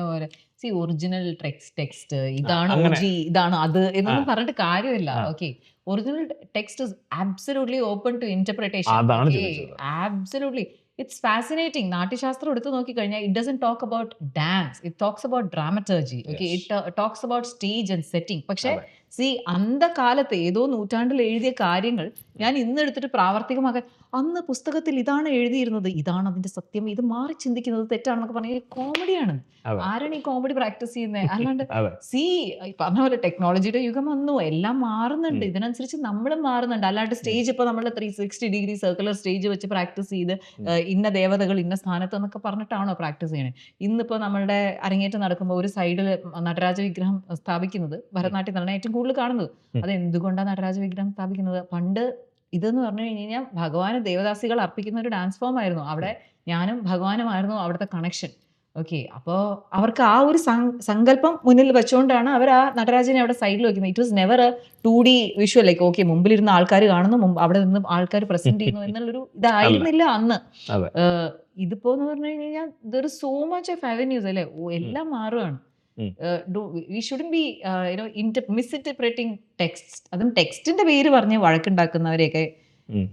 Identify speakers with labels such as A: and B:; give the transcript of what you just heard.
A: പോലെ original text ഇതാണ്
B: അങ്ങനെ
A: ഒജി ഇതാണ് അത്
B: ആ
A: എന്നൊന്നും പറഞ്ഞിട്ട് കാര്യമില്ല.
B: ആ
A: okay, original text is absolutely open to interpretation.
B: അതാണ്
A: ഓക്കെ,
B: ചോദിച്ചത്.
A: Absolutely it's fascinating. നാട്യശാസ്ത്രം എടുത്തു നോക്കിക്കഴിഞ്ഞാൽ it doesn't talk about dance, it talks about dramaturgy. Okay,
B: yes.
A: It talks about stage and setting. പക്ഷെ
B: അതെ.
A: അന്ധകാലത്ത് ഏതോ നൂറ്റാണ്ടിൽ എഴുതിയ കാര്യങ്ങൾ ഞാൻ ഇന്ന് എടുത്തിട്ട് പ്രാവർത്തികമാക്കാൻ, അന്ന് പുസ്തകത്തിൽ ഇതാണ് എഴുതിയിരുന്നത്, ഇതാണ് അതിന്റെ സത്യം, ഇത് മാറി ചിന്തിക്കുന്നത് തെറ്റാണെന്നൊക്കെ പറഞ്ഞാൽ കോമഡിയാണ്.
B: അതെ.
A: ആരാണ് ഈ കോമഡി പ്രാക്ടീസ് ചെയ്യുന്നത്? അല്ലാണ്ട്
B: അതെ.
A: സി പറഞ്ഞ പോലെ ടെക്നോളജിയുടെ യുഗം വന്നു, എല്ലാം മാറുന്നുണ്ട്,
B: ഉം.
A: ഇതിനനുസരിച്ച് നമ്മളും മാറുന്നുണ്ട്. അല്ലാണ്ട്
B: ഉം.
A: സ്റ്റേജ് ഇപ്പൊ നമ്മൾ 360 ഡിഗ്രി സർക്കുലർ സ്റ്റേജ് വെച്ച് പ്രാക്ടീസ് ചെയ്ത്
B: ഉം.
A: ഇന്ന ദേവതകൾ ഇന്ന സ്ഥാനത്ത് എന്നൊക്കെ പറഞ്ഞിട്ടാണോ പ്രാക്ടീസ് ചെയ്യണേ? ഇന്നിപ്പോ നമ്മളുടെ അരങ്ങേറ്റം നടക്കുമ്പോൾ ഒരു സൈഡിൽ നടരാജ വിഗ്രഹം സ്ഥാപിക്കുന്നത്
B: ഉം.
A: ഭരതനാട്യത്തിലാണ് ഏറ്റവും കൂടുതൽ കാണുന്നത്.
B: ഉം.
A: അത് എന്തുകൊണ്ടാണ് നടരാജ വിഗ്രഹം സ്ഥാപിക്കുന്നത്? പണ്ട് ഇതെന്ന് പറഞ്ഞു കഴിഞ്ഞാൽ ഭഗവാന് ദേവദാസികൾ അർപ്പിക്കുന്ന ഒരു ഡാൻസ് ഫോം ആയിരുന്നു. അവിടെ
B: ഉം.
A: ഞാനും ഭഗവാനുമായിരുന്നു അവിടുത്തെ കണക്ഷൻ. ഓക്കെ, അപ്പോൾ അവർക്ക് ആ ഒരു സങ്കല്പം മുന്നിൽ വെച്ചുകൊണ്ടാണ് അവർ ആ നടരാജനെ അവിടെ സൈഡിൽ വെക്കുന്നത്. It was never a 2D visual, like okay മുമ്പിലിരുന്ന് ആൾക്കാർ കാണുന്നു, അവിടെ നിന്ന് ആൾക്കാർ പ്രസന്റ് ചെയ്യുന്നു എന്നുള്ളൊരു
B: അല്ല.
A: ഇതായിരുന്നില്ല അന്ന്.
B: അതെ.
A: ഇതിപ്പോ എന്ന് പറഞ്ഞു കഴിഞ്ഞാൽ there is so much of avenues അല്ലേ,
B: ഉം.
A: എല്ലാം മാറുകയാണ്.
B: ഉം.
A: We shouldn't be misinterpreting text. അതും ടെക്സ്റ്റിന്റെ പേര് പറഞ്ഞ് വഴക്കുണ്ടാക്കുന്നവരെയൊക്കെ
B: ഉം.